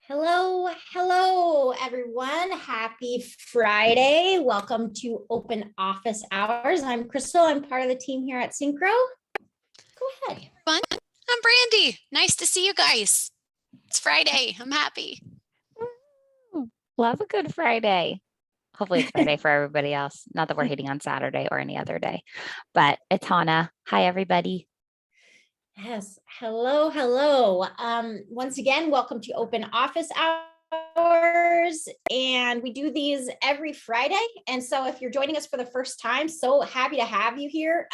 Hello, everyone. Happy Friday. Welcome to Open Office Hours. I'm Crystal. I'm part of the team here at Syncro. Go ahead. Fun. I'm Brandy. Nice to see you guys. It's Friday. I'm happy. Love a good Friday. Hopefully it's Friday for everybody else. Not that we're hating on Saturday or any other day, but it's Hannah. Hi, everybody. Yes. Hello. Once again, welcome to Open Office Hours. And we do these every Friday. And so if you're joining us for the first time, so happy to have you here.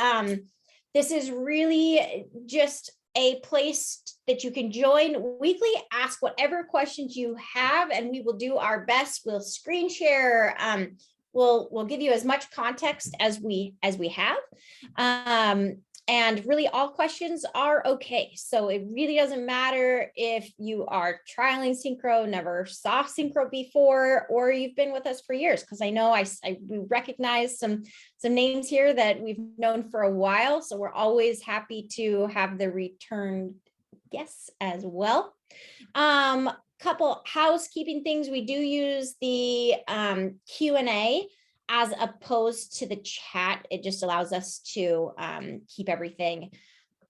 This is really just a place that you can join weekly, ask whatever questions you have, and we will do our best. We'll screen share. We'll give you as much context as we have. And really all questions are okay. So it really doesn't matter if you are trialing Synchro, never saw Synchro before, or you've been with us for years, because I know we recognize some names here that we've known for a while. So we're always happy to have the return guests as well. Couple housekeeping things. We do use the Q&A as opposed to the chat. It just allows us to keep everything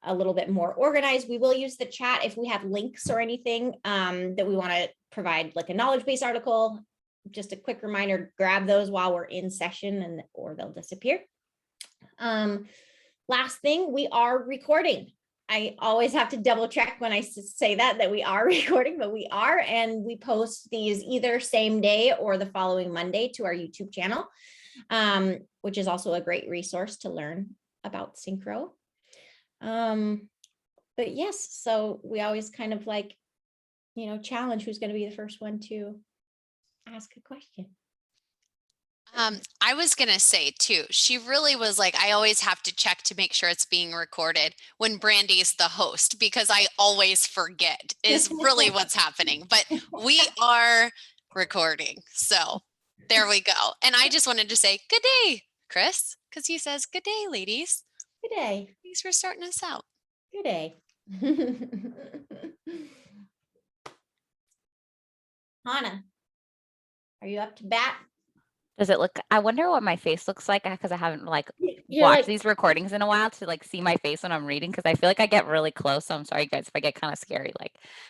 a little bit more organized. We will use the chat if we have links or anything that we want to provide, like a knowledge base article. Just a quick reminder, grab those while we're in session or they'll disappear. Last thing, we are recording. I always have to double check when I say that we are recording, but we are, and we post these either same day or the following Monday to our YouTube channel, which is also a great resource to learn about Synchro. But yes, so we always kind of challenge who's going to be the first one to ask a question. I was going to say too, she really was like, I always have to check to make sure it's being recorded when Brandy's the host, because I always forget is really what's happening, but we are recording. So there we go. And I just wanted to say good day, Chris, because he says, good day, ladies. Good day. Thanks for starting us out. Good day. Hannah, are you up to bat? Does it look, I wonder what my face looks like, because I haven't watched these recordings in a while to see my face when I'm reading, because I feel like I get really close. So I'm sorry, guys, if I get kind of scary.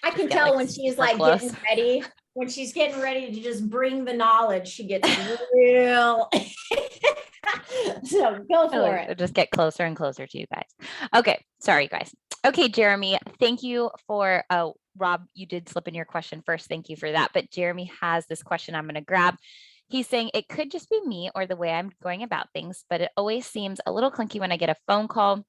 I can tell when she's getting ready, when she's getting ready to just bring the knowledge, she gets real. So go for it. Just get closer and closer to you guys. Okay, sorry, guys. Okay, Jeremy, thank you for, Rob, you did slip in your question first. Thank you for that. But Jeremy has this question I'm going to grab. He's saying it could just be me or the way I'm going about things, but it always seems a little clunky when I get a phone call.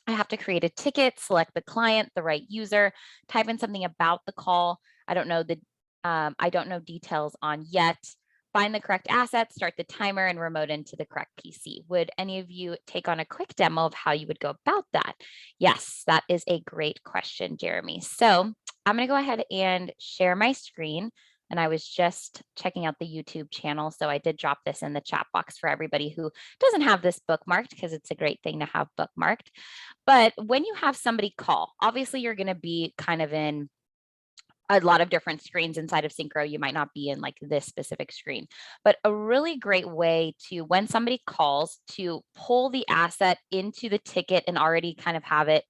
I have to create a ticket, select the client, the right user, type in something about the call. I don't know details on yet. Find the correct asset, start the timer, and remote into the correct PC. Would any of you take on a quick demo of how you would go about that? Yes, that is a great question, Jeremy. So I'm going to go ahead and share my screen. And I was just checking out the YouTube channel. So I did drop this in the chat box for everybody who doesn't have this bookmarked, because it's a great thing to have bookmarked. But when you have somebody call, obviously you're going to be kind of in a lot of different screens inside of Synchro. You might not be in this specific screen, but a really great way to, when somebody calls, to pull the asset into the ticket and already kind of have it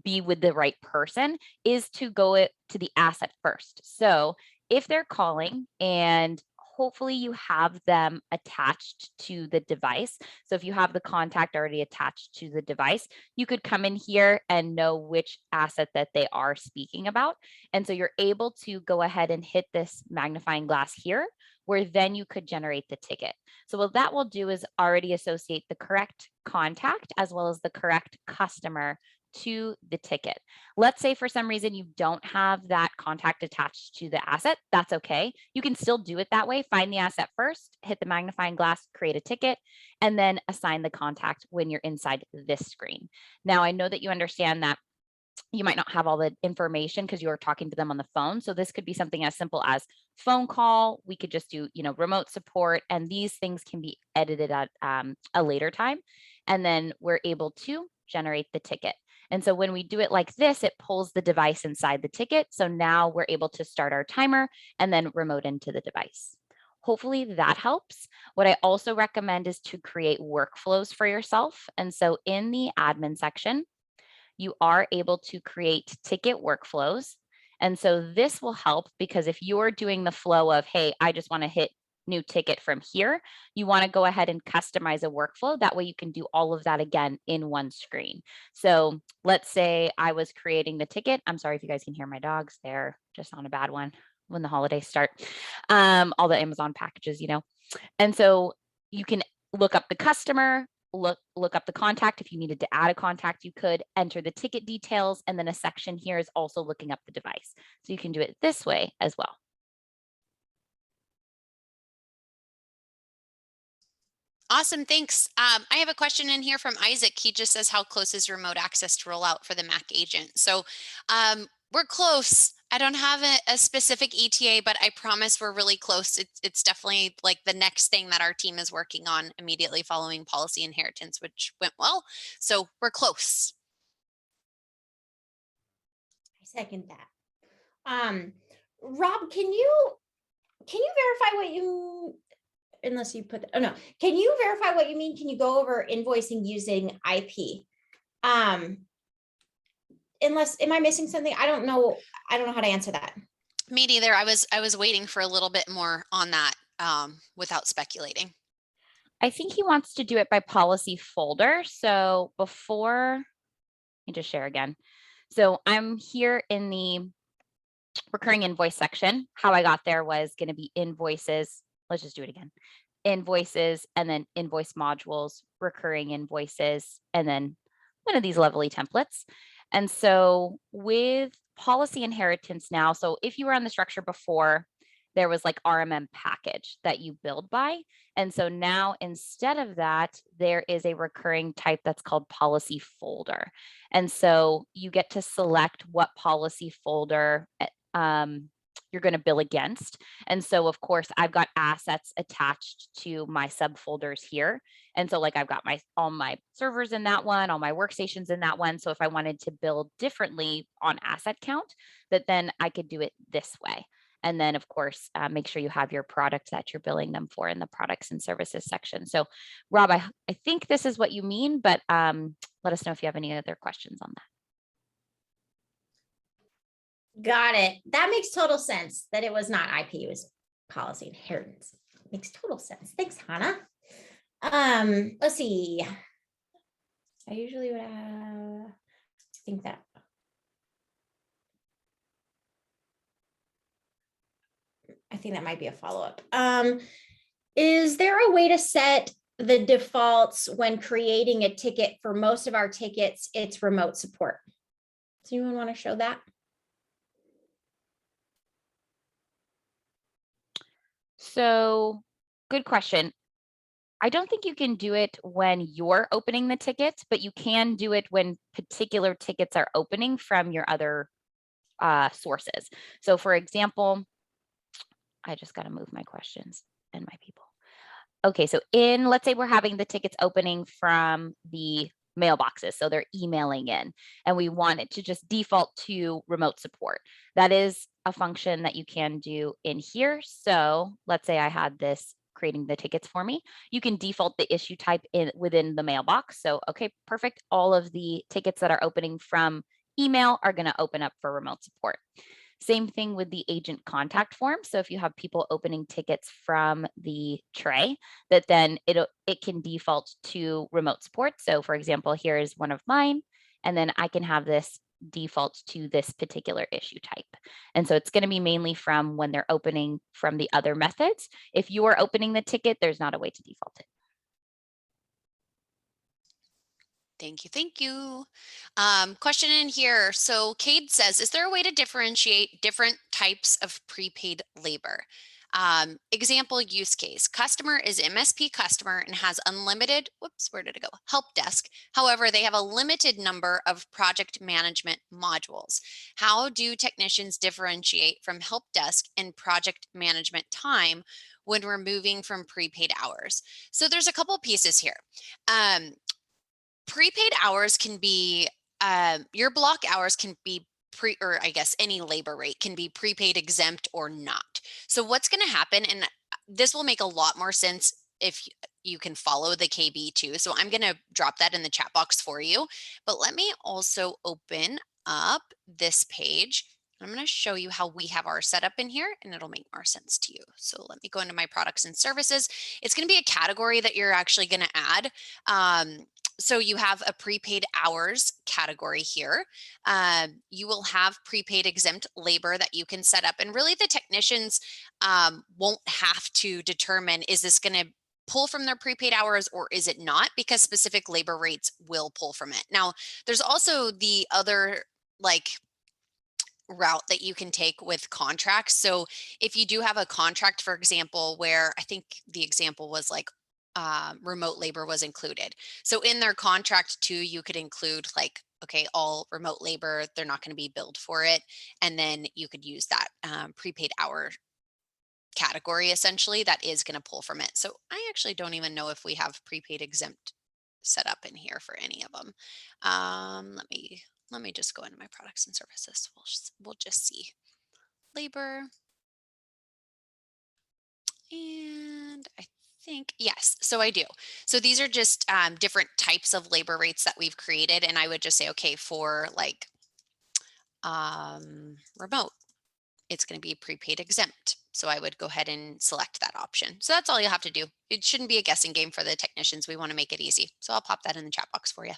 be with the right person is to go to the asset first. So if they're calling and hopefully you have them attached to the device. So if you have the contact already attached to the device, you could come in here and know which asset that they are speaking about. And so you're able to go ahead and hit this magnifying glass here, where then you could generate the ticket. So what that will do is already associate the correct contact as well as the correct customer to the ticket. Let's say for some reason you don't have that contact attached to the asset. That's okay. You can still do it that way. Find the asset first, hit the magnifying glass, create a ticket, and then assign the contact when you're inside this screen. Now, I know that you understand that you might not have all the information because you are talking to them on the phone. So this could be something as simple as phone call. We could just do, remote support, and these things can be edited at a later time. And then we're able to generate the ticket. And so when we do it like this, it pulls the device inside the ticket. So now we're able to start our timer and then remote into the device. Hopefully that helps. What I also recommend is to create workflows for yourself. And so in the admin section, you are able to create ticket workflows. And so this will help because if you're doing the flow of, hey, I just want to hit new ticket from here, you want to go ahead and customize a workflow. That way you can do all of that again in one screen. So let's say I was creating the ticket. I'm sorry if you guys can hear my dogs. They're just on a bad one when the holidays start. All the Amazon packages, you know. And so you can look up the customer, look up the contact. If you needed to add a contact, you could enter the ticket details. And then a section here is also looking up the device. So you can do it this way as well. Awesome, thanks. I have a question in here from Isaac. He just says, how close is remote access to rollout for the Mac agent? So we're close. I don't have a specific ETA, but I promise we're really close. It's definitely like the next thing that our team is working on immediately following policy inheritance, which went well. So we're close. I second that. Rob, can you verify what you, unless you put, oh no, can you verify what you mean? Can you go over invoicing using IP? Unless, am I missing something? I don't know how to answer that. Me neither. I was waiting for a little bit more on that without speculating. I think he wants to do it by policy folder. So before, let me just share again. So I'm here in the recurring invoice section. How I got there was going to be invoices. Let's just do it again. Invoices and then invoice modules, recurring invoices, and then one of these lovely templates. And so with policy inheritance now, so if you were on the structure before, there was like RMM package that you build by. And so now instead of that, there is a recurring type that's called policy folder. And so you get to select what policy folder you're going to bill against. And so of course I've got assets attached to my subfolders here. And so like I've got all my servers in that one, all my workstations in that one. So if I wanted to build differently on asset count, then I could do it this way. And then of course, make sure you have your product that you're billing them for in the products and services section. So Rob, I think this is what you mean, but let us know if you have any other questions on that. Got it. That makes total sense that it was not IP, it was policy inheritance. Makes total sense. Thanks, Hannah. Let's see. I usually would think that. I think that might be a follow-up. Is there a way to set the defaults when creating a ticket? For most of our tickets, it's remote support. Does anyone want to show that? So good question. I don't think you can do it when you're opening the tickets, but you can do it when particular tickets are opening from your other sources. So for example, I just got to move my questions and my people. Okay, so let's say we're having the tickets opening from the mailboxes. So they're emailing in and we want it to just default to remote support. That is a function that you can do in here. So let's say I had this creating the tickets for me. You can default the issue type within the mailbox. So, okay, perfect. All of the tickets that are opening from email are going to open up for remote support. Same thing with the agent contact form. So if you have people opening tickets from the tray, then it can default to remote support. So for example, here is one of mine, and then I can have this default to this particular issue type. And so it's going to be mainly from when they're opening from the other methods. If you are opening the ticket, there's not a way to default it. Thank you. Thank you. Question in here. So Cade says, is there a way to differentiate different types of prepaid labor? Example use case, customer is MSP customer and has unlimited, whoops, where did it go? Help desk. However, they have a limited number of project management modules. How do technicians differentiate from help desk and project management time when we're moving from prepaid hours? So there's a couple pieces here. Prepaid hours can be your block hours can be or I guess any labor rate can be prepaid, exempt, or not. So what's going to happen, and this will make a lot more sense if you can follow the KB too. So I'm going to drop that in the chat box for you, but let me also open up this page. I'm going to show you how we have our setup in here, and it'll make more sense to you. So let me go into my products and services. It's going to be a category that you're actually going to add. So you have a prepaid hours category here. You will have prepaid exempt labor that you can set up. And really the technicians won't have to determine, is this going to pull from their prepaid hours or is it not? Because specific labor rates will pull from it. Now, there's also the other route that you can take with contracts. So if you do have a contract, for example, where I think the example was remote labor was included. So in their contract too, you could include okay, all remote labor, they're not going to be billed for it. And then you could use that prepaid hour category essentially that is going to pull from it. So I actually don't even know if we have prepaid exempt set up in here for any of them. Let me just go into my products and services. We'll just see labor. And I think, yes, so I do. So these are just different types of labor rates that we've created. And I would just say, okay, for remote, it's going to be prepaid exempt. So I would go ahead and select that option. So that's all you have to do. It shouldn't be a guessing game for the technicians. We want to make it easy. So I'll pop that in the chat box for you.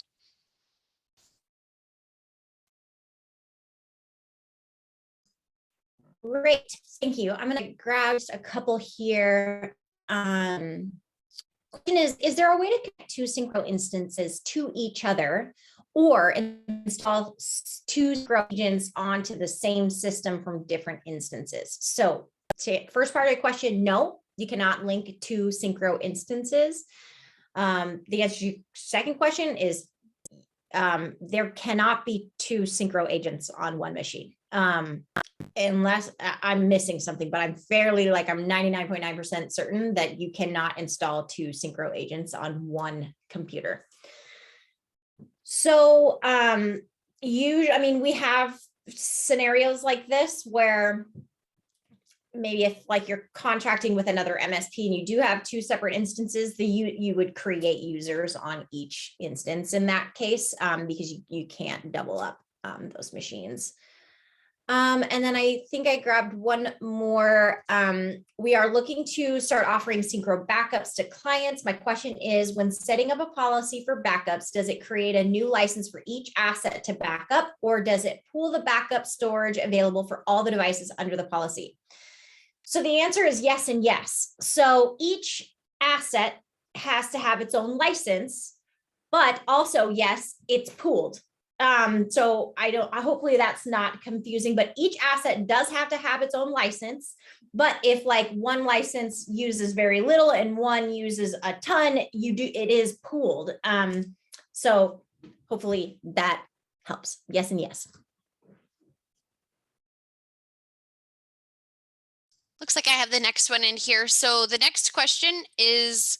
Great, thank you. I'm going to grab just a couple here. Question is there a way to connect two Synchro instances to each other or install two Synchro agents onto the same system from different instances? So first part of the question, no, you cannot link two Synchro instances. The answer to your second question is there cannot be two Synchro agents on one machine. Unless I'm missing something, but I'm fairly I'm 99.9% certain that you cannot install two Synchro agents on one computer. So we have scenarios like this where maybe if you're contracting with another MSP and you do have two separate instances, you would create users on each instance in that case, because you can't double up those machines. And then I think I grabbed one more. We are looking to start offering Synchro backups to clients. My question is, when setting up a policy for backups, does it create a new license for each asset to backup, or does it pool the backup storage available for all the devices under the policy? So the answer is yes and yes. So each asset has to have its own license, but also, yes, it's pooled. So hopefully that's not confusing, but each asset does have to have its own license. But if one license uses very little and one uses a ton, it is pooled. So hopefully that helps. Yes and yes. Looks like I have the next one in here. So the next question is,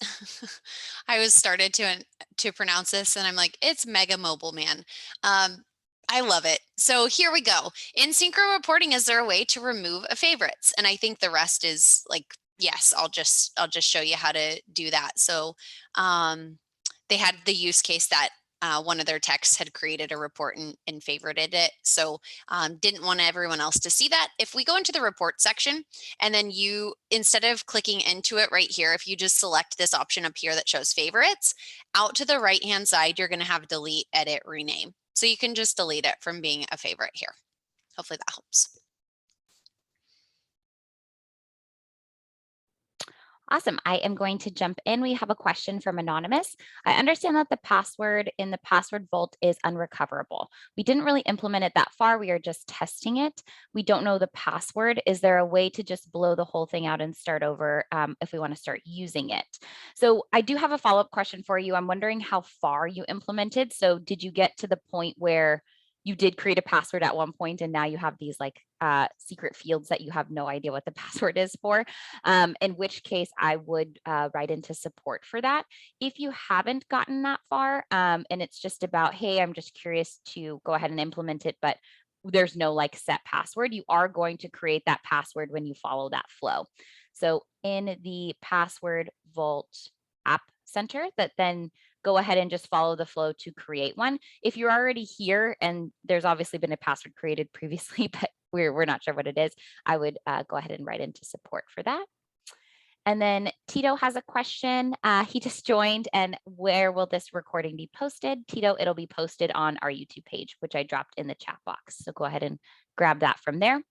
I was started to pronounce this and I'm like, it's Mega Mobile Man. I love it. So here we go. In Synchro reporting, is there a way to remove a favorites? And I think the rest is yes, I'll just show you how to do that. So they had the use case that one of their techs had created a report and favorited it. So didn't want everyone else to see that. If we go into the report section and then you, instead of clicking into it right here, if you just select this option up here that shows favorites, out to the right-hand side, you're going to have delete, edit, rename. So you can just delete it from being a favorite here. Hopefully that helps. Awesome. I am going to jump in. We have a question from Anonymous. I understand that the password in the password vault is unrecoverable. We didn't really implement it that far. We are just testing it. We don't know the password. Is there a way to just blow the whole thing out and start over if we want to start using it? So I do have a follow-up question for you. I'm wondering how far you implemented. So did you get to the point where you did create a password at one point and now you have these like secret fields that you have no idea what the password is for, in which case I would write into support for that. If you haven't gotten that far and it's just about, hey, I'm just curious to go ahead and implement it, but there's no like set password, you are going to create that password when you follow that flow. So in the password vault app center, that then go ahead and just follow the flow to create one. If you're already here and there's obviously been a password created previously, but we're not sure what it is, I would go ahead and write into support for that. And then Tito has a question. He just joined, and where will this recording be posted? Tito, it'll be posted on our YouTube page, which I dropped in the chat box. So go ahead and grab that from there.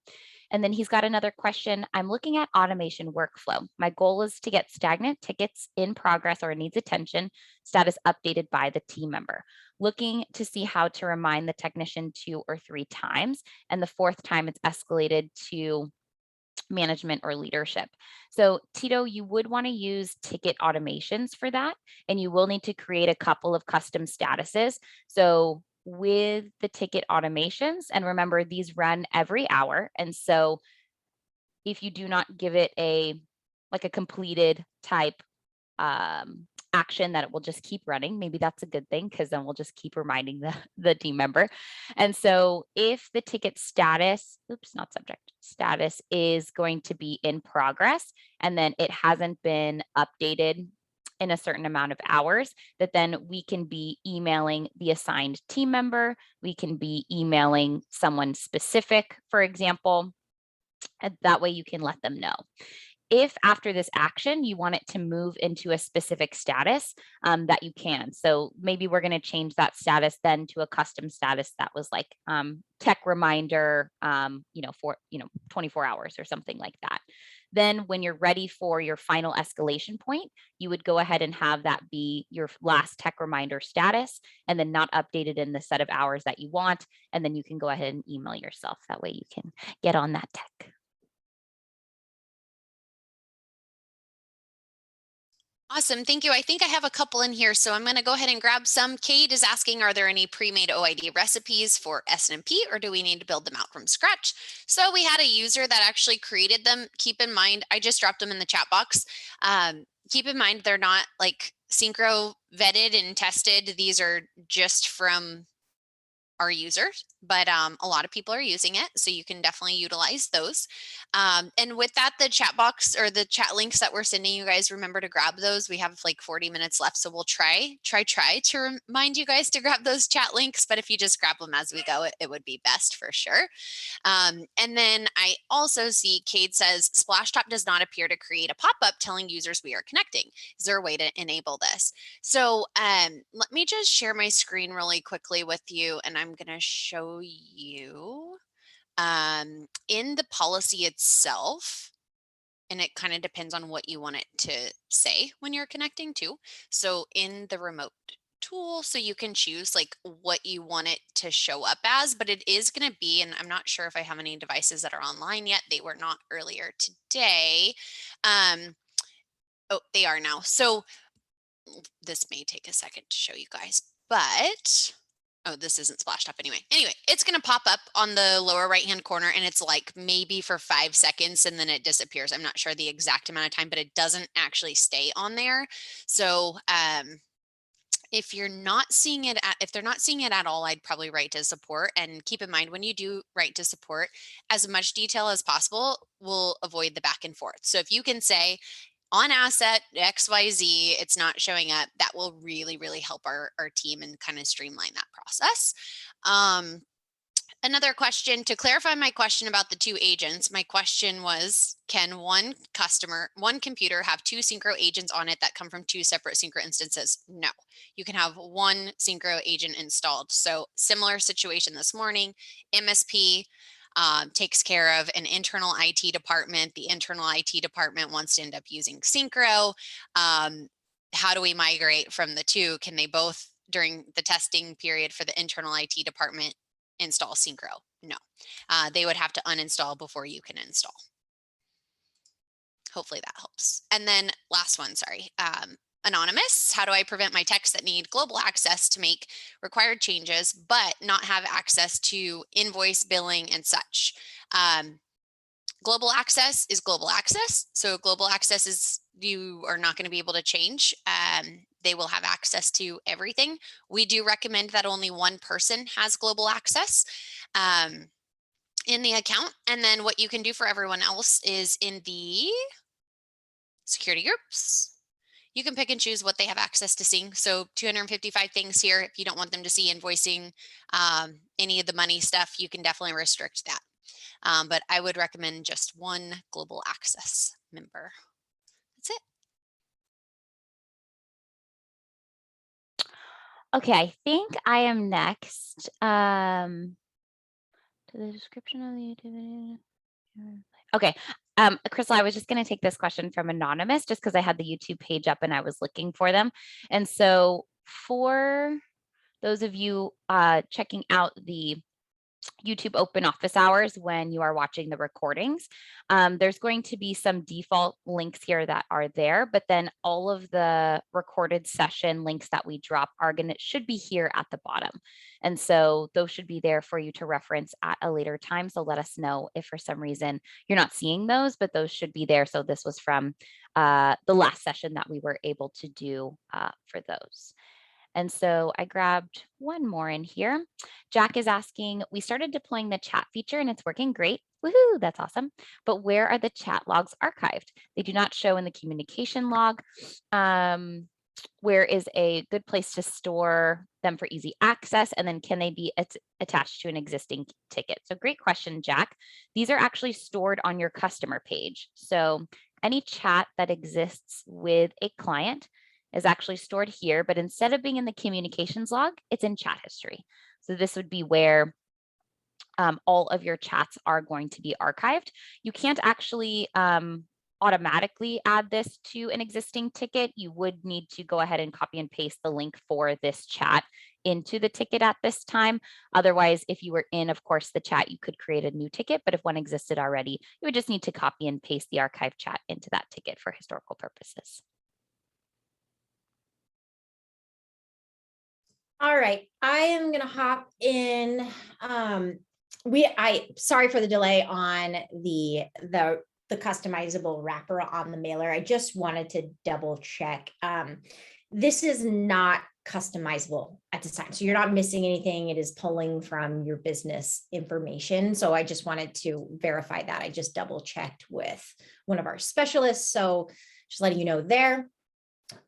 And then he's got another question. I'm looking at automation workflow. My goal is to get stagnant tickets in progress or needs attention status updated by the team member. Looking to see how to remind the technician 2 or 3 times. And the 4th time it's escalated to management or leadership. So Tito, you would want to use ticket automations for that, and you will need to create a couple of custom statuses. So with the ticket automations, and remember these run every hour, and so if you do not give it a completed type action that it will just keep running, maybe that's a good thing, because then we'll just keep reminding the team member. And so if the ticket status, not subject, status is going to be in progress, and then it hasn't been updated in a certain amount of hours, that then we can be emailing the assigned team member, we can be emailing someone specific, for example, and that way you can let them know. If after this action, you want it to move into a specific status, that you can. So maybe we're going to change that status then to a custom status that was like tech reminder, for 24 hours or something like that. Then when you're ready for your final escalation point, you would go ahead and have that be your last tech reminder status, and then not updated in the set of hours that you want. And then you can go ahead and email yourself. That way you can get on that tech. Awesome. Thank you. I think I have a couple in here, so I'm going to go ahead and grab some. Kate is asking, are there any pre-made OID recipes for Snmp, or do we need to build them out from scratch? So we had a user that actually created them. Keep in mind, I just dropped them in the chat box. Keep in mind, they're not like Synchro vetted and tested. These are just from our users, but a lot of people are using it, so you can definitely utilize those. And with that, the chat box or the chat links that we're sending you guys, remember to grab those. We have like 40 minutes left, so we'll try to remind you guys to grab those chat links, but if you just grab them as we go, it would be best for sure. And then I also see Cade says, Splashtop does not appear to create a pop-up telling users we are connecting. Is there a way to enable this? So let me just share my screen really quickly with you, and I'm going to show you in the policy itself, and it kind of depends on what you want it to say when you're connecting to. So in the remote tool, so you can choose like what you want it to show up as, but it is going to be, and I'm not sure if I have any devices that are online yet. They were not earlier today. Oh, they are now. So this may take a second to show you guys, but oh, this isn't Splashtop anyway. Anyway, it's going to pop up on the lower right-hand corner, and it's like maybe for 5 seconds, and then it disappears. I'm not sure the exact amount of time, but it doesn't actually stay on there. So if you're not seeing it, if they're not seeing it at all, I'd probably write to support. And keep in mind, when you do write to support, as much detail as possible will avoid the back and forth. So if you can say, on asset XYZ, it's not showing up, that will really, really help our team and kind of streamline that process. Another question, to clarify my question about the 2 agents, my question was, can one computer have 2 Synchro agents on it that come from 2 separate Synchro instances? No, you can have 1 Synchro agent installed. So similar situation this morning, MSP takes care of an internal IT department. The internal IT department wants to end up using Synchro. How do we migrate from the 2? Can they both, during the testing period for the internal IT department, install Synchro? No, they would have to uninstall before you can install. Hopefully that helps. And then last one, sorry. anonymous? How do I prevent my techs that need global access to make required changes, but not have access to invoice billing and such? Global access is global access. So global access is you are not going to be able to change. They will have access to everything. We do recommend that only one person has global access in the account. And then what you can do for everyone else is in the security groups, you can pick and choose what they have access to seeing. So 255 things here. If you don't want them to see invoicing, any of the money stuff, you can definitely restrict that. But I would recommend just one global access member. That's it. Okay, I think I am next. To the description of the activity. Okay. Crystal, I was just going to take this question from Anonymous just because I had the YouTube page up and I was looking for them. And so for those of you checking out the YouTube open office hours when you are watching the recordings, there's going to be some default links here that are there, but then all of the recorded session links that we drop should be here at the bottom. And so those should be there for you to reference at a later time. So let us know if for some reason you're not seeing those, but those should be there. So this was from the last session that we were able to do for those. And so I grabbed one more in here. Jack is asking, we started deploying the chat feature and it's working great. Woohoo, that's awesome. But where are the chat logs archived? They do not show in the communication log. Where is a good place to store them for easy access? And then can they be attached to an existing ticket? So great question, Jack. These are actually stored on your customer page. So any chat that exists with a client is actually stored here, but instead of being in the communications log, it's in chat history. So this would be where all of your chats are going to be archived. You can't actually automatically add this to an existing ticket. You would need to go ahead and copy and paste the link for this chat into the ticket at this time. Otherwise, if you were in, of course, the chat, you could create a new ticket, but if one existed already, you would just need to copy and paste the archive chat into that ticket for historical purposes. All right, I am gonna hop in. Sorry for the delay on the customizable wrapper on the mailer. I just wanted to double check. This is not customizable at this time. So you're not missing anything. It is pulling from your business information. So I just wanted to verify that. I just double checked with one of our specialists. So just letting you know there.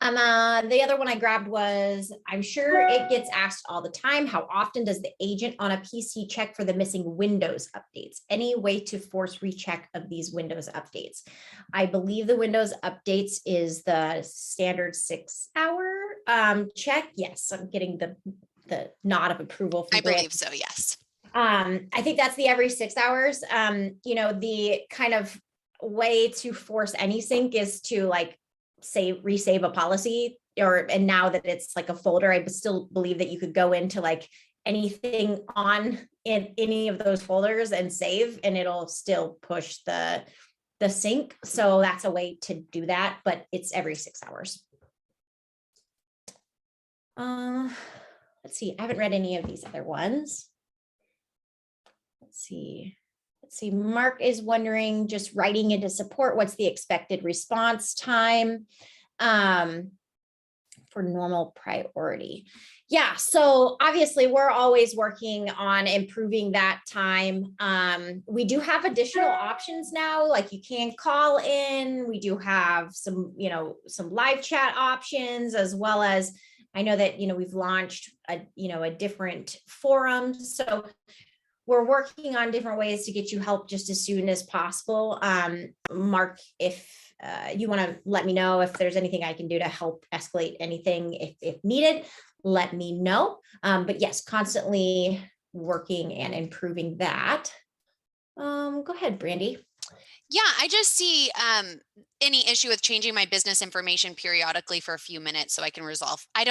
The other one I grabbed was, I'm sure it gets asked all the time, how often does the agent on a PC check for the missing Windows updates? Any way to force recheck of these Windows updates? I believe the Windows updates is the standard 6-hour check. Yes, I'm getting the nod of approval from I believe so, yes. I think that's the every 6 hours. The kind of way to force any sync is to resave a policy, and now that it's like a folder, I still believe that you could go into like anything on in any of those folders and save, and it'll still push the sync. So that's a way to do that, but it's every 6 hours. Let's see. I haven't read any of these other ones. Let's see. Mark is wondering, just writing into support, what's the expected response time for normal priority? Yeah, so obviously we're always working on improving that time. We do have additional options now, like you can call in. We do have some live chat options, as well as I know that, we've launched a different forum. So we're working on different ways to get you help just as soon as possible. Mark, if you want to let me know if there's anything I can do to help escalate anything, if needed, let me know. But yes, constantly working and improving that. Go ahead, Brandy. Yeah, I just see any issue with changing my business information periodically for a few minutes so I can resolve. I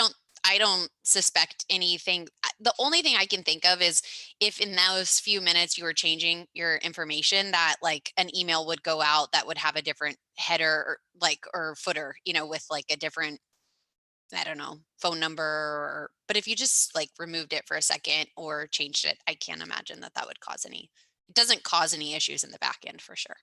don't suspect anything. The only thing I can think of is if in those few minutes you were changing your information, that like an email would go out that would have a different header or footer, with like a different I don't know, phone number, but if you just like removed it for a second or changed it, I can't imagine that that would cause any, it doesn't cause any issues in the back end for sure.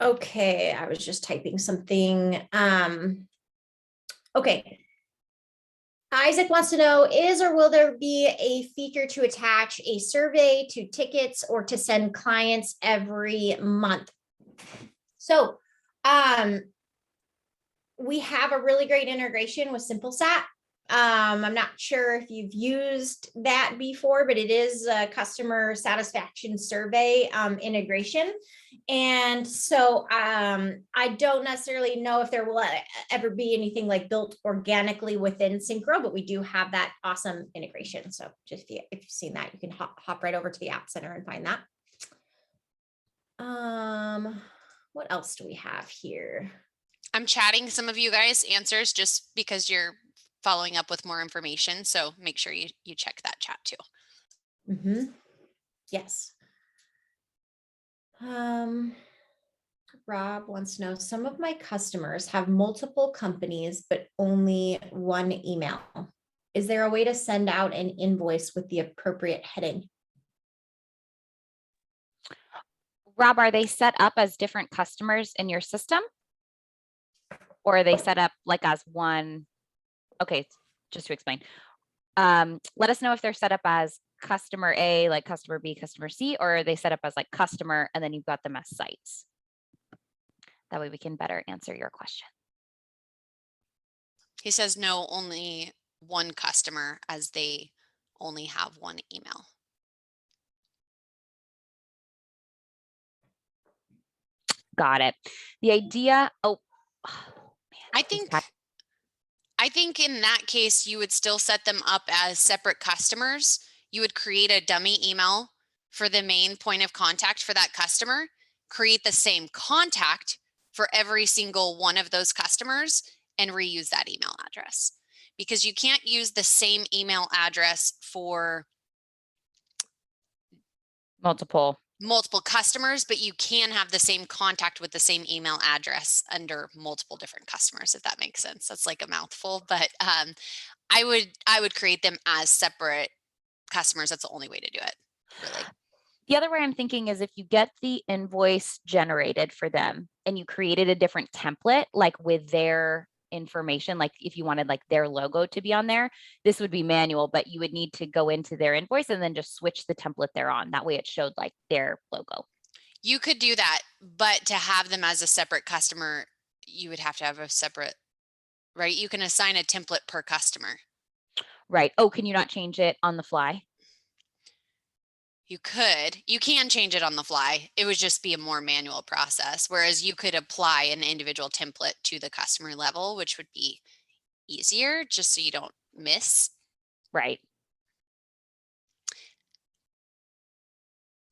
Okay, I was just typing something. Okay. Isaac wants to know, is or will there be a feature to attach a survey to tickets or to send clients every month? So we have a really great integration with SimpleSat. I'm not sure if you've used that before, but it is a customer satisfaction survey integration. And so I don't necessarily know if there will ever be anything like built organically within Synchro, but we do have that awesome integration. So just if you've seen that, you can hop right over to the App Center and find that. What else do we have here? I'm chatting some of you guys' answers just because you're following up with more information. So make sure you check that chat too. Mm-hmm. Yes. Rob wants to know, some of my customers have multiple companies, but only one email. Is there a way to send out an invoice with the appropriate heading? Rob, are they set up as different customers in your system? Or are they set up like as one? Okay, just to explain. Let us know if they're set up as customer A, like customer B, customer C, or are they set up as like customer and then you've got them as sites? That way we can better answer your question. He says no, only one customer, as they only have one email. Got it. The idea, man, I think in that case, you would still set them up as separate customers. You would create a dummy email for the main point of contact for that customer, create the same contact for every single one of those customers, and reuse that email address. Because you can't use the same email address for multiple customers, but you can have the same contact with the same email address under multiple different customers, if that makes sense. That's like a mouthful, but I would create them as separate customers. That's the only way to do it, really. The other way I'm thinking is if you get the invoice generated for them and you created a different template, like with their information, like if you wanted like their logo to be on there, this would be manual, but you would need to go into their invoice and then just switch the template they're on. That way it showed like their logo. You could do that, but to have them as a separate customer, you would have to have a separate, right? You can assign a template per customer. Right. Oh, can you not change it on the fly? You can change it on the fly. It would just be a more manual process. Whereas you could apply an individual template to the customer level, which would be easier just so you don't miss. Right.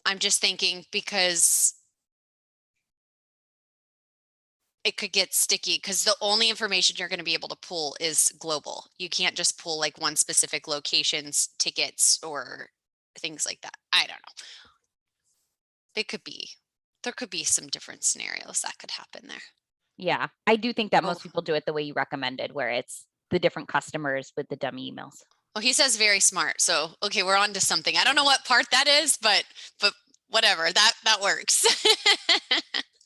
I'm just thinking because it could get sticky because the only information you're going to be able to pull is global. You can't just pull like one specific location's tickets or things like that. I don't know. There could be some different scenarios that could happen there. Yeah, I do think that most people do it the way you recommended, where it's the different customers with the dummy emails. Well, he says very smart. So, okay, we're on to something. I don't know what part that is, but whatever, that works.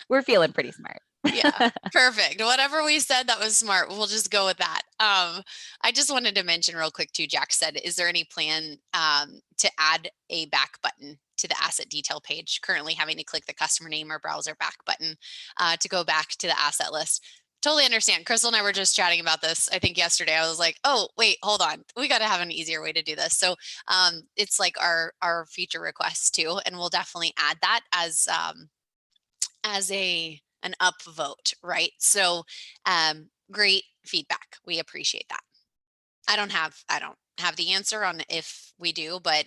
We're feeling pretty smart. Yeah, perfect. Whatever we said, that was smart. We'll just go with that. I just wanted to mention real quick too, Jack said, is there any plan to add a back button to the asset detail page? Currently having to click the customer name or browser back button to go back to the asset list. Totally understand. Crystal and I were just chatting about this, I think yesterday. I was like, oh, wait, hold on. We got to have an easier way to do this. So it's like our feature request too. And we'll definitely add that as an upvote, right? So great feedback. We appreciate that. I don't have the answer on if we do, but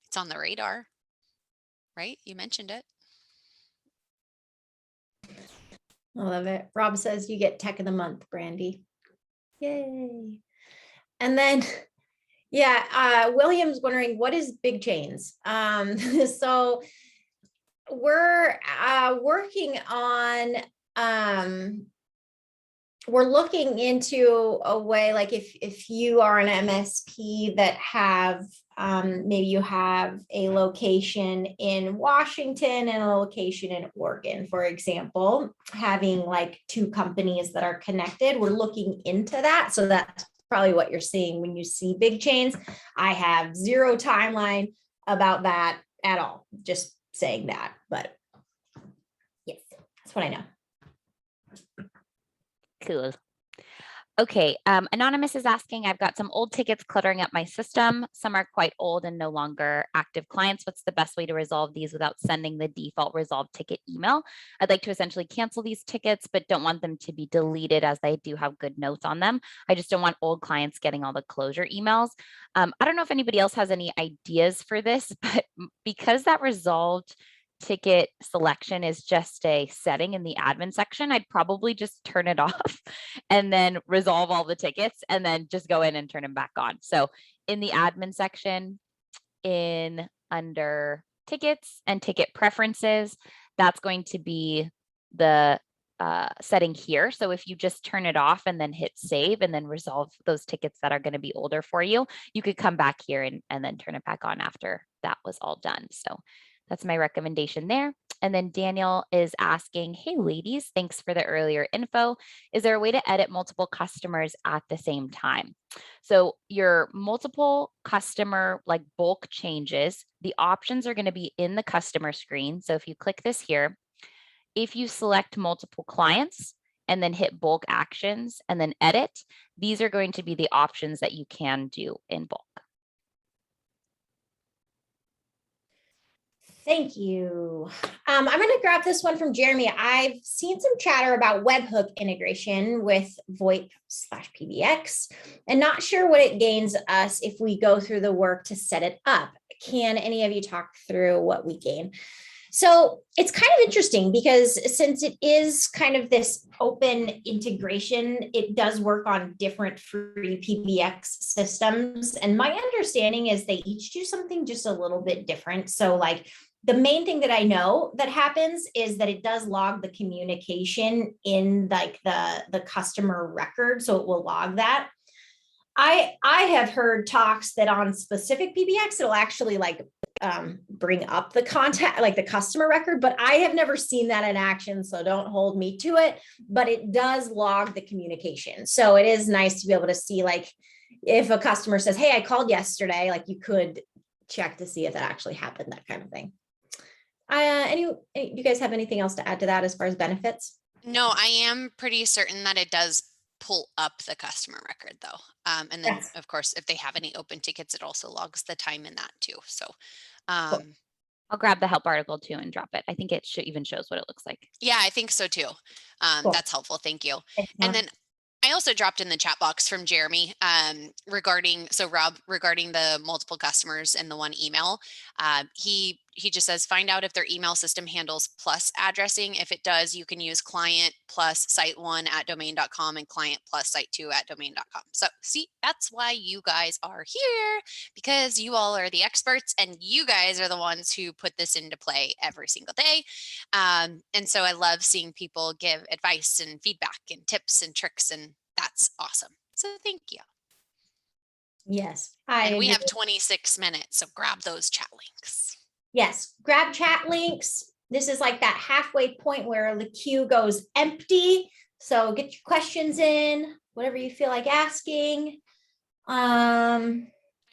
it's on the radar, right? You mentioned it. I love it. Rob says you get tech of the month, Brandy. Yay. And then, yeah, William's wondering, what is big chains? So we're working on, we're looking into a way, like if you are an MSP that have, maybe you have a location in Washington and a location in Oregon, for example, having like two companies that are connected, we're looking into that. So that's probably what you're seeing when you see big chains. I have zero timeline about that at all, just saying that, but yes, that's what I know. Cool. Okay, Anonymous is asking, I've got some old tickets cluttering up my system. Some are quite old and no longer active clients. What's the best way to resolve these without sending the default resolve ticket email? I'd like to essentially cancel these tickets, but don't want them to be deleted as they do have good notes on them. I just don't want old clients getting all the closure emails. I don't know if anybody else has any ideas for this, but because that resolved ticket selection is just a setting in the admin section, I'd probably just turn it off and then resolve all the tickets and then just go in and turn them back on. So in the admin section, in under tickets and ticket preferences, that's going to be the setting here. So if you just turn it off and then hit save and then resolve those tickets that are going to be older for you, you could come back here and then turn it back on after that was all done. So that's my recommendation there. And then Daniel is asking, hey ladies, thanks for the earlier info. Is there a way to edit multiple customers at the same time? So your multiple customer like bulk changes, the options are going to be in the customer screen. So if you click this here, if you select multiple clients and then hit bulk actions and then edit, these are going to be the options that you can do in bulk. Thank you. I'm going to grab this one from Jeremy. I've seen some chatter about webhook integration with VoIP/PBX and not sure what it gains us if we go through the work to set it up. Can any of you talk through what we gain? So it's kind of interesting because since it is kind of this open integration, it does work on different FreePBX systems. And my understanding is they each do something just a little bit different. So like the main thing that I know that happens is that it does log the communication in like the customer record. So it will log that. I have heard talks that on specific PBX, it'll actually like bring up the contact, like the customer record, but I have never seen that in action. So don't hold me to it, but it does log the communication. So it is nice to be able to see like if a customer says, hey, I called yesterday, like you could check to see if that actually happened, that kind of thing. You guys have anything else to add to that as far as benefits? No, I am pretty certain that it does pull up the customer record though. And then Yes. of course, if they have any open tickets, it also logs the time in that too. So Cool. I'll grab the help article too and drop it. I think it even shows what it looks like. yeah, I think so too. Cool. That's helpful. Thank you. Thanks, And Mom. then I also dropped in the chat box from Jeremy regarding the multiple customers and the one email. He just says, find out if their email system handles plus addressing. If it does, you can use client plus site1@domain.com and client plus site2@domain.com. So see, that's why you guys are here, because you all are the experts and you guys are the ones who put this into play every single day. And so I love seeing people give advice and feedback and tips and tricks, and that's awesome. So thank you. Yes. And we have 26 minutes, so grab those chat links. Yes, grab chat links. This is like that halfway point where the queue goes empty. So get your questions in, whatever you feel like asking. I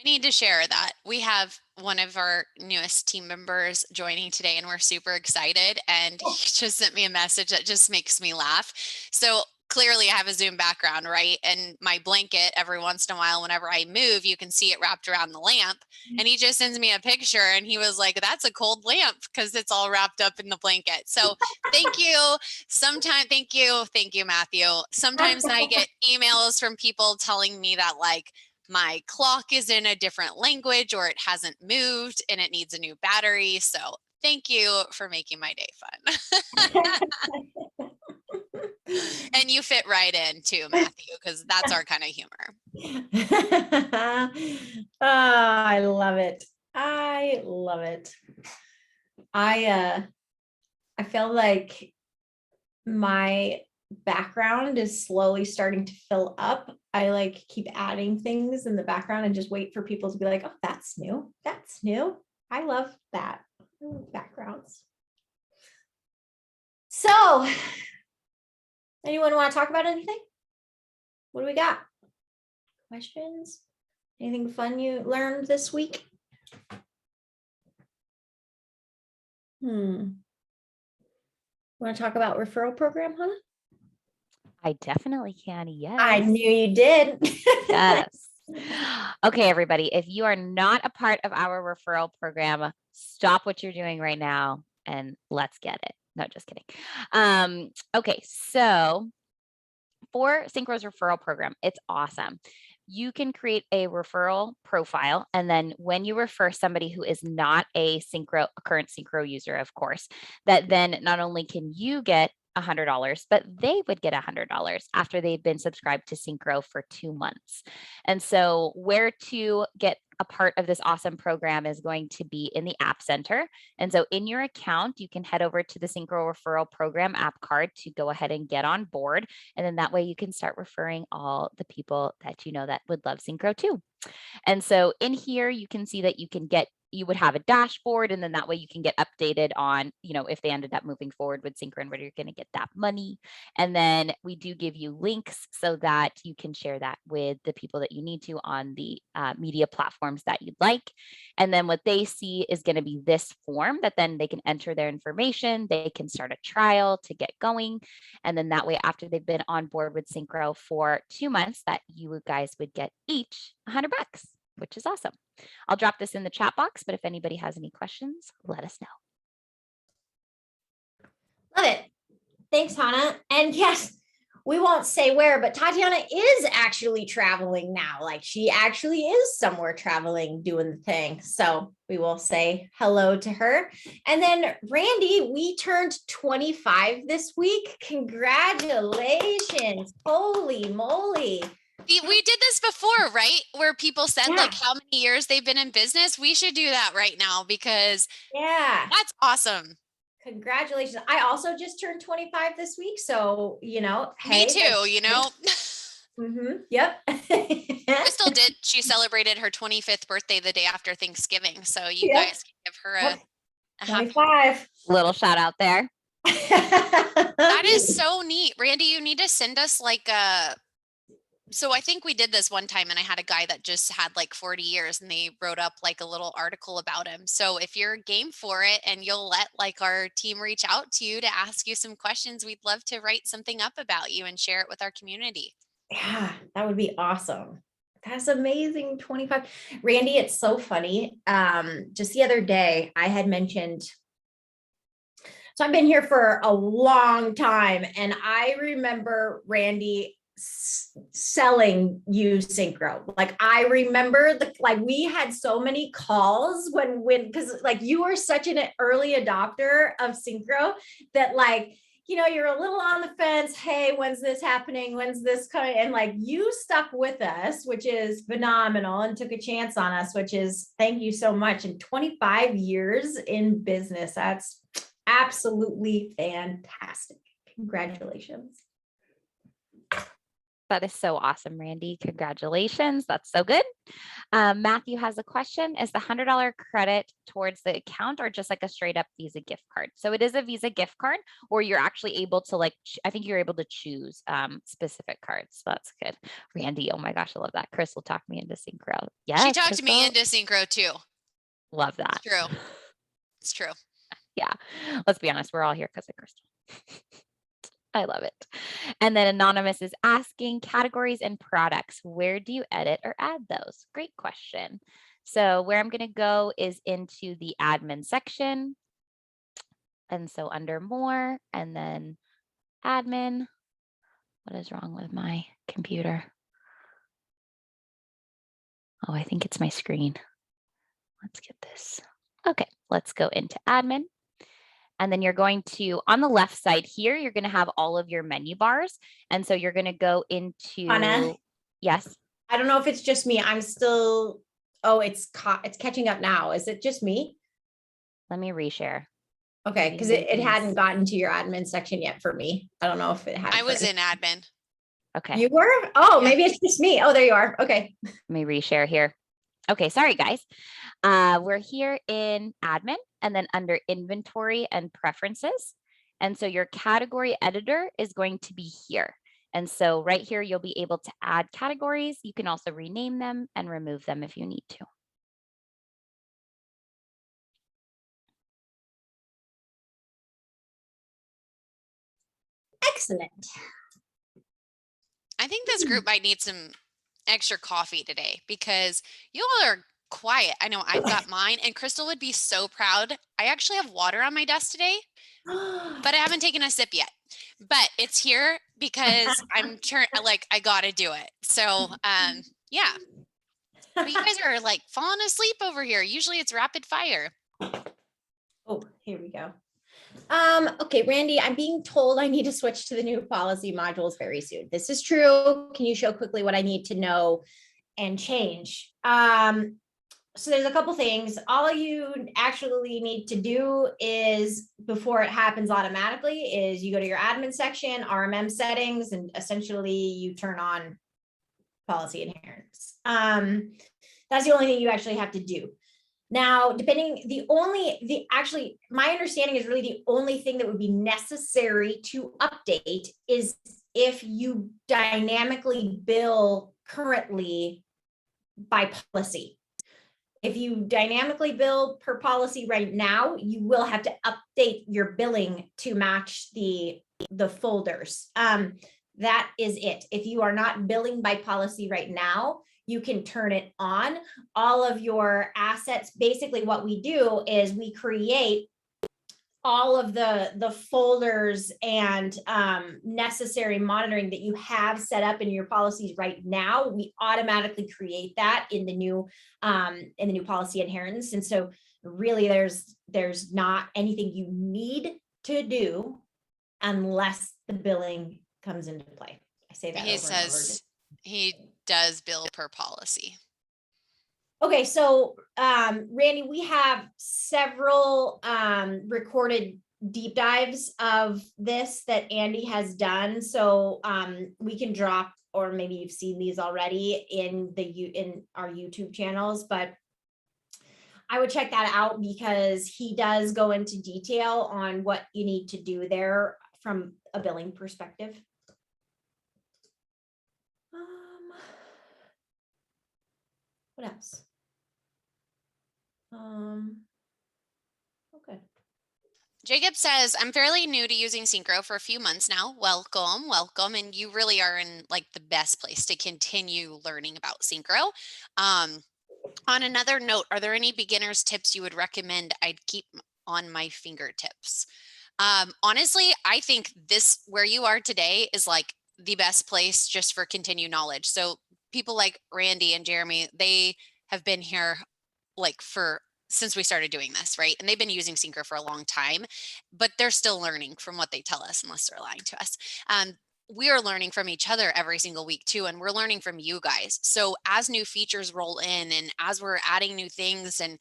need to share that we have one of our newest team members joining today and we're super excited, and he just sent me a message that just makes me laugh. So clearly I have a Zoom background, right? And my blanket, every once in a while, whenever I move, you can see it wrapped around the lamp. And he just sends me a picture and he was like, that's a cold lamp because it's all wrapped up in the blanket. So thank you. Thank you, Matthew. Sometimes I get emails from people telling me that like my clock is in a different language or it hasn't moved and it needs a new battery. So thank you for making my day fun. And you fit right in too, Matthew, because that's our kind of humor. I love it. I love it. I feel like my background is slowly starting to fill up. I like keep adding things in the background and just wait for people to be like, oh, that's new. That's new. I love that. I love backgrounds. So, anyone want to talk about anything? What do we got? Questions? Anything fun you learned this week? Want to talk about referral program, Hannah? I definitely can. Yes. I knew you did. Yes. Okay, everybody, if you are not a part of our referral program, stop what you're doing right now and let's get it. No, just kidding. Okay, so for Synchro's referral program, it's awesome. You can create a referral profile, and then when you refer somebody who is not a current Synchro user, of course, that then not only can you get $100, but they would get $100 after they've been subscribed to Synchro for 2 months. And so where to get a part of this awesome program is going to be in the App Center. And so in your account, you can head over to the Synchro Referral Program app card to go ahead and get on board. And then that way you can start referring all the people that you know that would love Synchro too. And so in here, you can see that you would have a dashboard, and then that way you can get updated on, if they ended up moving forward with Synchro and where you're going to get that money. And then we do give you links so that you can share that with the people that you need to on the media platforms that you'd like. And then what they see is going to be this form that then they can enter their information. They can start a trial to get going. And then that way, after they've been on board with Synchro for 2 months, that you guys would get each $100, which is awesome. I'll drop this in the chat box, but if anybody has any questions, let us know. Love it. Thanks, Hannah. And yes, we won't say where, but Tatiana is actually traveling now. Like she actually is somewhere traveling, doing the thing. So we will say hello to her. And then Randy, we turned 25 this week. Congratulations. Holy moly. We did this before, right? Where people said Yeah. like how many years they've been in business. We should do that right now because that's awesome. Congratulations. I also just turned 25 this week. So, Me too, Yep. Crystal did. She celebrated her 25th birthday the day after Thanksgiving. So you guys can give her a 25. Little shout out there. That is so neat. Randy, you need to send us like so I think we did this one time and I had a guy that just had like 40 years and they wrote up like a little article about him. So if you're game for it and you'll let like our team reach out to you to ask you some questions, we'd love to write something up about you and share it with our community. Yeah, that would be awesome. That's amazing. 25. Randy, it's so funny. Just the other day I had mentioned, so I've been here for a long time and I remember Randy selling you Synchro. Like I remember we had so many calls when because like you were such an early adopter of Synchro that you're a little on the fence. Hey, when's this happening? When's this coming? And like you stuck with us, which is phenomenal, and took a chance on us, which is thank you so much. And 25 years in business, that's absolutely fantastic. Congratulations. That is so awesome, Randy. Congratulations. That's so good. Matthew has a question. Is the $100 credit towards the account or just like a straight up Visa gift card? So it is a Visa gift card, or you're actually able to I think you're able to choose specific cards. So that's good. Randy, oh my gosh, I love that. Crystal talked me into Synchro. Yeah, she talked me into Synchro too. Love that. It's true. It's true. Yeah. Let's be honest. We're all here because of Crystal. I love it. And then Anonymous is asking categories and products. Where do you edit or add those? Great question. So where I'm going to go is into the admin section. And so under more and then admin. What is wrong with my computer? Oh, I think it's my screen. Let's get this. Okay, let's go into admin. And then you're going to, on the left side here, you're going to have all of your menu bars. And so you're going to go into, Anna, yes. I don't know if it's just me. I'm still, it's catching up now. Is it just me? Let me reshare. Okay, because it hadn't gotten to your admin section yet for me. I don't know if it had. I was in admin. Okay. You were? Oh, Yeah. maybe it's just me. Oh, there you are. Okay. Let me reshare here. Okay, sorry guys. We're here in admin and then under inventory and preferences. And so your category editor is going to be here. And so right here, you'll be able to add categories. You can also rename them and remove them if you need to. Excellent. I think this group might need some extra coffee today because you all are quiet. I know I've got mine, and Crystal would be so proud. I actually have water on my desk today, but I haven't taken a sip yet. But it's here because I gotta do it. So yeah. But you guys are like falling asleep over here. Usually it's rapid fire. Oh, here we go. Okay, Randy, I'm being told I need to switch to the new policy modules very soon. This is true. Can you show quickly what I need to know and change? So there's a couple things. All you actually need to do is, before it happens automatically, is you go to your admin section, RMM settings, and essentially you turn on policy adherence. That's the only thing you actually have to do. Now, my understanding is really the only thing that would be necessary to update is if you dynamically bill currently by policy. If you dynamically bill per policy right now, you will have to update your billing to match the folders. That is it. If you are not billing by policy right now, you can turn it on. All of your assets, basically what we do is we create all of the folders and necessary monitoring that you have set up in your policies right now. We automatically create that in the new policy adherence. And so really there's not anything you need to do unless the billing comes into play. I say that He over and over. says he does bill per policy. Okay, so Randy, we have several recorded deep dives of this that Andy has done. So we can drop, or maybe you've seen these already in our YouTube channels, but I would check that out because he does go into detail on what you need to do there from a billing perspective. What else? Okay. Jacob says, I'm fairly new to using Synchro for a few months now. Welcome, welcome. And you really are in like the best place to continue learning about Synchro. On another note, are there any beginners tips you would recommend I'd keep on my fingertips? Honestly, I think where you are today is like the best place just for continued knowledge. So people like Randy and Jeremy, they have been here like since we started doing this, right? And they've been using Synchro for a long time, but they're still learning from what they tell us, unless they're lying to us. We are learning from each other every single week too, and we're learning from you guys. So as new features roll in and as we're adding new things and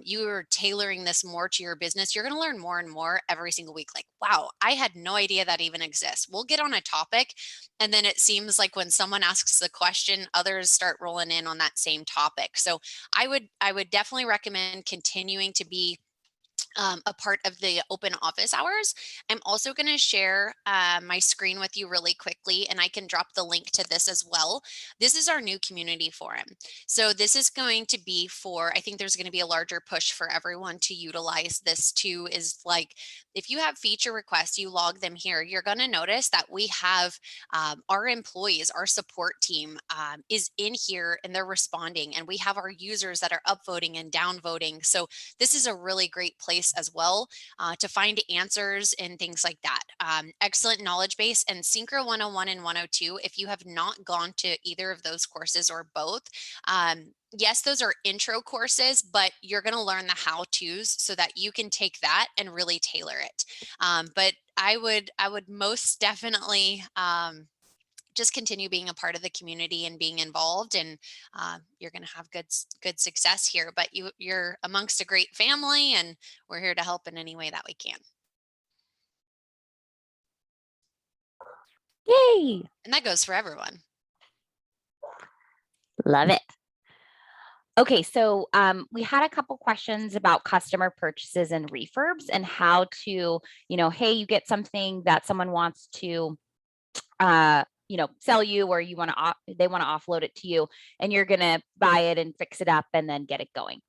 you are tailoring this more to your business, you're going to learn more and more every single week. Like, wow, I had no idea that even exists. We'll get on a topic and then it seems like when someone asks the question, others start rolling in on that same topic. So I would definitely recommend continuing to be a part of the open office hours. I'm also going to share my screen with you really quickly, and I can drop the link to this as well. This is our new community forum. So this is going to be I think there's going to be a larger push for everyone to utilize this too, is like, if you have feature requests, you log them here, you're going to notice that we have our employees, our support team is in here and they're responding, and we have our users that are upvoting and downvoting. So this is a really great place as well to find answers and things like that. Excellent knowledge base and Synchro 101 and 102. If you have not gone to either of those courses or both, yes, those are intro courses, but you're going to learn the how-tos so that you can take that and really tailor it. But I would most definitely just continue being a part of the community and being involved, and you're going to have good success here. But you're amongst a great family, and we're here to help in any way that we can. Yay. And that goes for everyone. Love it. Okay, so we had a couple questions about customer purchases and refurbs and how to, hey, you get something that someone wants to, sell you, or they want to offload it to you, and you're going to buy it and fix it up and then get it going.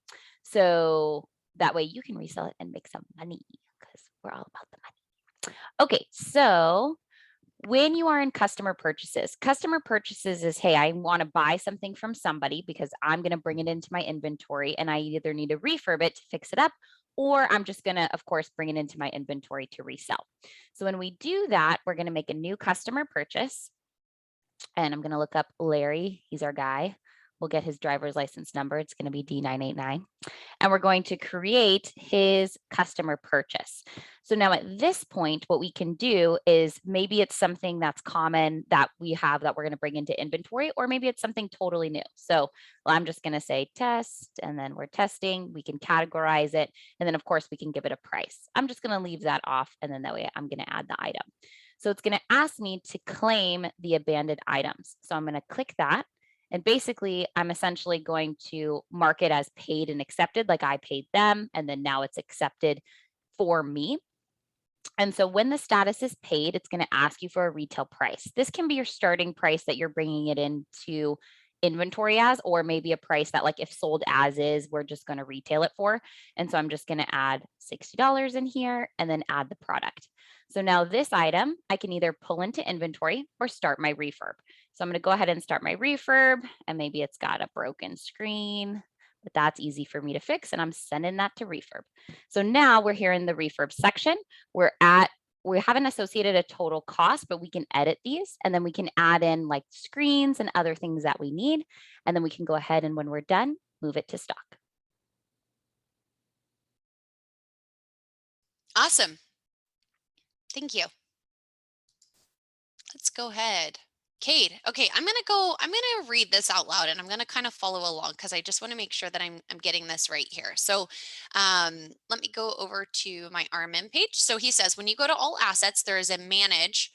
So that way you can resell it and make some money, because we're all about the money. Okay, so when you are in customer purchases is, hey, I want to buy something from somebody because I'm going to bring it into my inventory, and I either need to refurb it to fix it up, or I'm just going to, of course, bring it into my inventory to resell. So when we do that, we're going to make a new customer purchase, and I'm going to look up Larry. He's our guy. We'll get his driver's license number. It's going to be D989. And we're going to create his customer purchase. So now at this point, what we can do is, maybe it's something that's common that we have that we're going to bring into inventory, or maybe it's something totally new. So I'm just going to say test, and then we're testing. We can categorize it. And then, of course, we can give it a price. I'm just going to leave that off, and then that way I'm going to add the item. So it's going to ask me to claim the abandoned items. So I'm going to click that. And basically, I'm essentially going to mark it as paid and accepted, like I paid them, and then now it's accepted for me. And so when the status is paid, it's going to ask you for a retail price. This can be your starting price that you're bringing it into inventory as, or maybe a price that, like, if sold as is, we're just going to retail it for. And so I'm just going to add $60 in here and then add the product. So now this item, I can either pull into inventory or start my refurb. So I'm going to go ahead and start my refurb, and maybe it's got a broken screen, but that's easy for me to fix, and I'm sending that to refurb. So now we're here in the refurb section. We haven't associated a total cost, but we can edit these, and then we can add in like screens and other things that we need. And then we can go ahead, and when we're done, move it to stock. Awesome. Thank you. Let's go ahead. Kate, okay, I'm gonna read this out loud, and I'm gonna kind of follow along because I just want to make sure that I'm getting this right here. So let me go over to my RMM page. So he says, when you go to all assets, there is a manage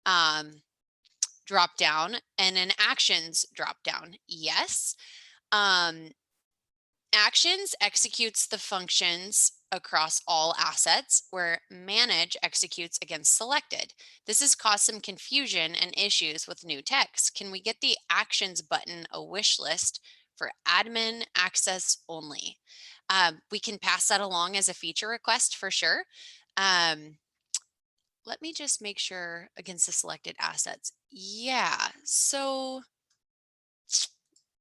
drop down and an actions drop down. Yes. Actions executes the functions across all assets, where manage executes against selected. This has caused some confusion and issues with new text. Can we get the actions button a wish list for admin access only? We can pass that along as a feature request for sure. Let me just make sure against the selected assets. Yeah, so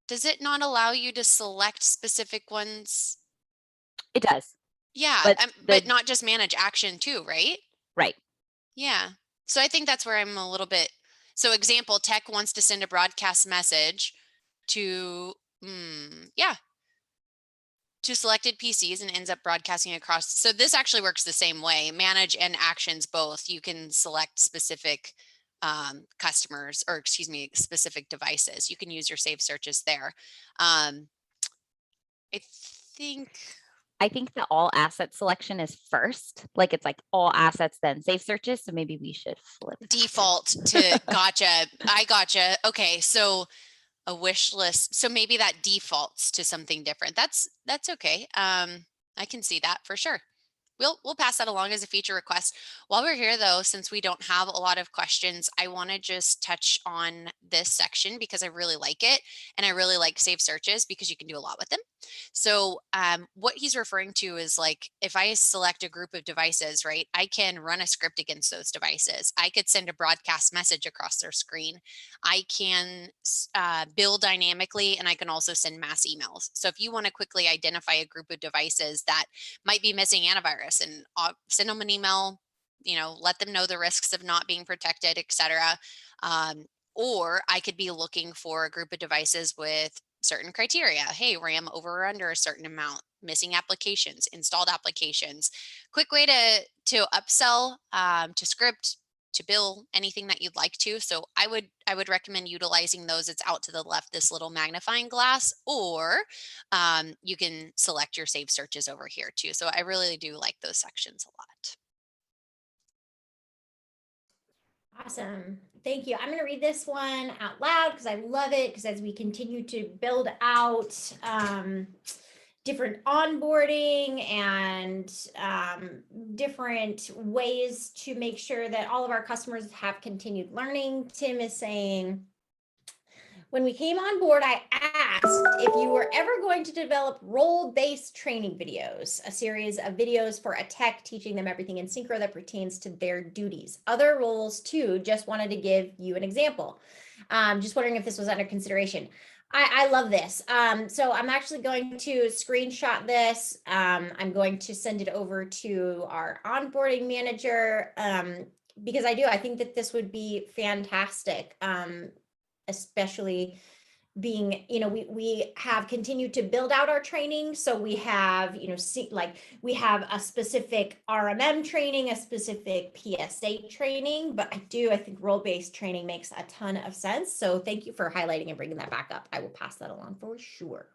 does it not allow you to select specific ones? It does. Yeah, but not just manage action too, right? Right. Yeah. So I think that's where I'm a little bit. So example, tech wants to send a broadcast message to, to selected PCs and ends up broadcasting across. So this actually works the same way. Manage and actions both. You can select specific customers, or excuse me, specific devices. You can use your save searches there. I think the all asset selection is first, like it's like all assets, then save searches. So maybe we should flip default to gotcha. I gotcha. Okay. So a wish list. So maybe that defaults to something different. That's okay. I can see that for sure. We'll pass that along as a feature request. While we're here though, since we don't have a lot of questions, I want to just touch on this section because I really like it. And I really like save searches because you can do a lot with them. So what he's referring to is, like, if I select a group of devices, right, I can run a script against those devices. I could send a broadcast message across their screen. I can build dynamically, and I can also send mass emails. So if you want to quickly identify a group of devices that might be missing antivirus, and send them an email, let them know the risks of not being protected, etc. Or I could be looking for a group of devices with certain criteria. Hey, RAM over or under a certain amount, missing applications, installed applications. Quick way to upsell, to script, bill anything that you'd like to. So I would recommend utilizing those. It's out to the left, this little magnifying glass, or you can select your saved searches over here too. So I really do like those sections a lot. Awesome. Thank you. I'm going to read this one out loud because I love it, because as we continue to build out different onboarding and different ways to make sure that all of our customers have continued learning, Tim is saying, when we came on board, I asked if you were ever going to develop role-based training videos, a series of videos for a tech teaching them everything in Synchro that pertains to their duties. Other roles too, just wanted to give you an example. Just wondering if this was under consideration. I love this. So I'm actually going to screenshot this. I'm going to send it over to our onboarding manager because I think that this would be fantastic. Especially being, we have continued to build out our training. So we have, we have a specific RMM training, a specific PSA training, but I think role-based training makes a ton of sense. So thank you for highlighting and bringing that back up. I will pass that along for sure.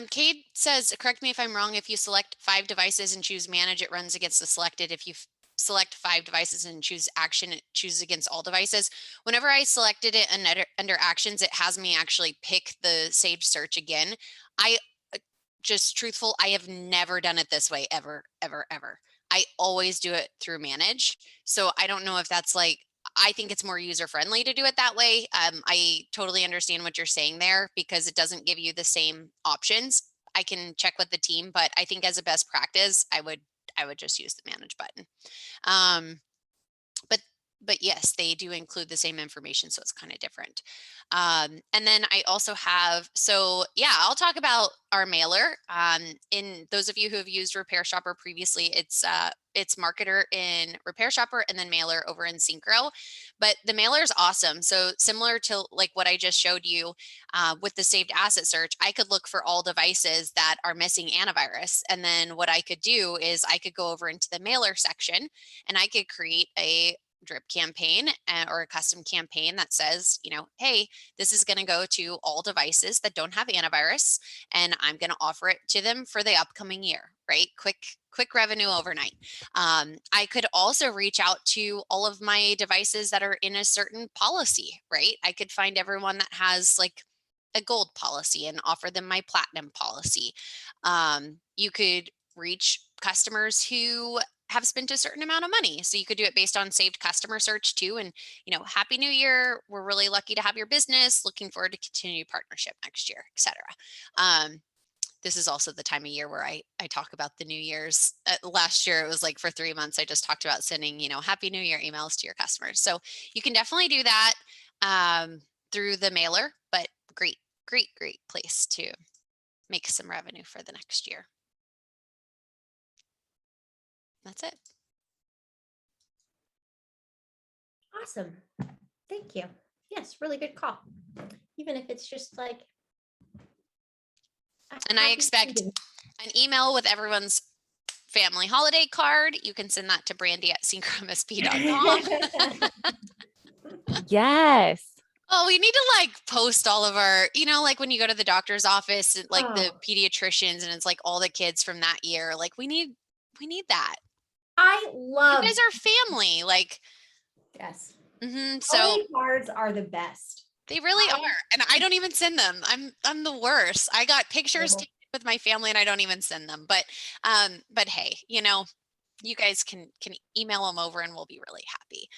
Cade says, correct me if I'm wrong, if you select 5 devices and choose manage, it runs against the selected. If you select 5 devices and choose action, it chooses against all devices. Whenever I selected it under actions, it has me actually pick the saved search again. Just truthful, I have never done it this way ever. I always do it through manage. So I don't know if that's I think it's more user friendly to do it that way. I totally understand what you're saying there because it doesn't give you the same options. I can check with the team, but I think as a best practice, I would just use the manage button. But yes, they do include the same information, so it's kind of different. And then I also have, I'll talk about our mailer. In those of you who have used Repair Shopper previously, it's Marketer in Repair Shopper and then Mailer over in Syncro. But the mailer is awesome. So similar to what I just showed you with the saved asset search, I could look for all devices that are missing antivirus. And then what I could do is I could go over into the mailer section and I could create a drip campaign or a custom campaign that says, hey, this is going to go to all devices that don't have antivirus, and I'm going to offer it to them for the upcoming year, right? Quick revenue overnight. I could also reach out to all of my devices that are in a certain policy, right? I could find everyone that has a gold policy and offer them my platinum policy. You could reach customers who have spent a certain amount of money. So you could do it based on saved customer search too. And, Happy New Year. We're really lucky to have your business. Looking forward to continued partnership next year, etc. This is also the time of year where I talk about the New Year's. Last year, it was for 3 months, I just talked about sending, Happy New Year emails to your customers. So you can definitely do that through the mailer, but great place to make some revenue for the next year. That's it. Awesome. Thank you. Yes, really good call. Even if it's just and I expect an email with everyone's family holiday card. You can send that to brandy@syncromsp.com. Yes. Oh, we need to post all of our, when you go to the doctor's office, and the pediatricians, and it's all the kids from that year. We need that. I love. You guys are family. Yes. So holiday cards are the best. They really are, and I don't even send them. I'm the worst. I got pictures taken with my family, and I don't even send them. But hey, you guys can email them over, and we'll be really happy.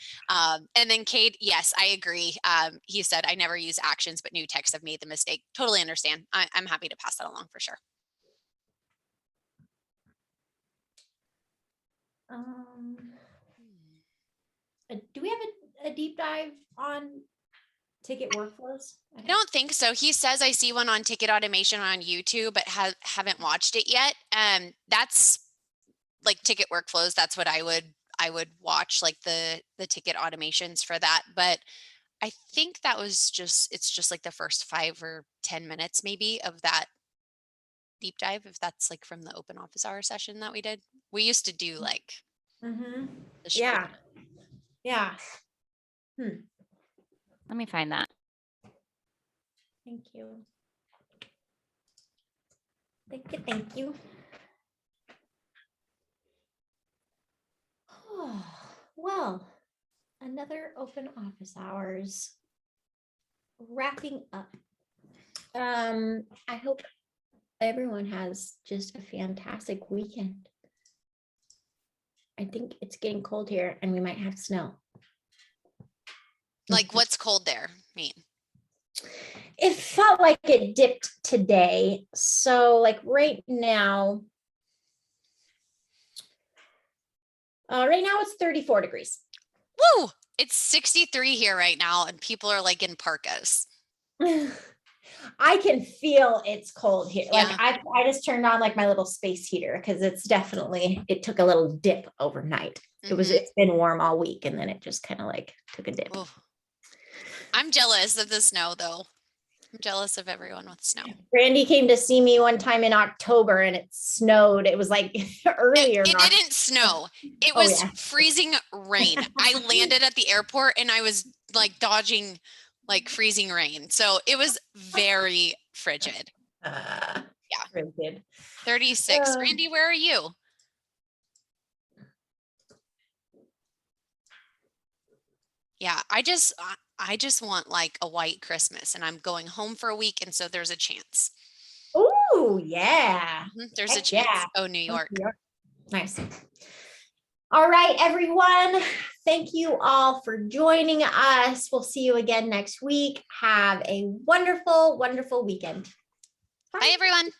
And then Cade, yes, I agree. He said, I never use actions, but new texts have made the mistake. Totally understand. I'm happy to pass that along for sure. Do we have a deep dive on ticket workflows? I don't think so. He says I see one on ticket automation on YouTube, but haven't watched it yet. That's ticket workflows. That's what I would watch, the ticket automations for that. But I think that was it's just the first 5 or 10 minutes maybe of that deep dive, if that's from the open office hour session that we did. We used to do the short. Yeah. Yeah. Let me find that. Thank you. Thank you. Thank you. Oh, well, another open office hours. Wrapping up. I hope everyone has just a fantastic weekend. I think it's getting cold here and we might have snow. Like what's cold there mean? It felt like it dipped today. So like right now it's 34 degrees. Woo! It's 63 here right now and people are like in parkas. I can feel it's cold here. Yeah. Like I just turned on like my little space heater because it took a little dip overnight. It's been warm all week and then it just kind of like took a dip. Ooh. I'm jealous of the snow though. I'm jealous of everyone with snow. Brandy came to see me one time in October and it snowed. It was like earlier. It didn't snow. It was freezing rain. I landed at the airport and I was like dodging like freezing rain. So it was very frigid. Yeah. Frigid. 36. Randy, where are you? Yeah, I just want like a white Christmas and I'm going home for a week. And so there's a chance. Oh, yeah. There's a chance. Yeah. Oh, New York. Nice. All right, everyone. Thank you all for joining us. We'll see you again next week. Have a wonderful, wonderful weekend. Bye everyone.